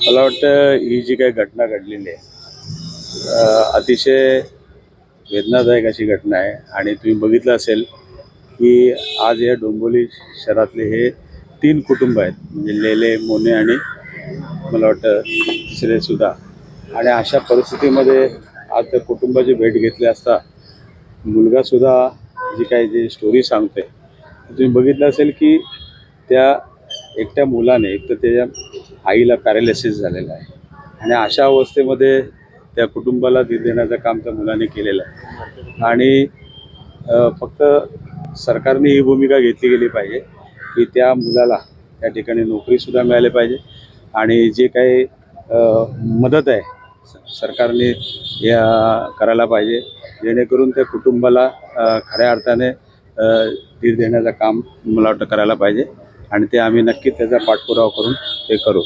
मला वाटतं ही जी काही घटना घडलेली आहे अतिशय वेदनादायक अशी घटना आहे आणि तुम्ही बघितलं असेल की आज या डोंबिवली शहरातले हे 3 कुटुंब आहेत, म्हणजे लेले, मोने आणि मला वाटतं तिसरे सुद्धा. आणि अशा परिस्थितीमध्ये आज त्या कुटुंबाची भेट घेतली असता मुलगासुद्धा जी स्टोरी सांगते तुम्ही बघितलं असेल की त्या एकट्या मुलाने एक तर त्याच्या आईला पॅरालिसिस झालेला आहे आणि अशा अवस्थेमध्ये त्या कुटुंबाला धीर देण्याचं काम त्या मुलाने केलेलं आहे. आणि फक्त सरकारने ही भूमिका घेतली गेली पाहिजे की त्या मुलाला त्या ठिकाणी नोकरीसुद्धा मिळाली पाहिजे आणि जे काही मदत आहे सरकारने या करायला पाहिजे, जेणेकरून त्या कुटुंबाला खऱ्या अर्थाने धीर देण्याचं काम मला वाटतं करायला पाहिजे आणि ते आम्ही नक्की त्याचा पाठपुरावा करून ते करू.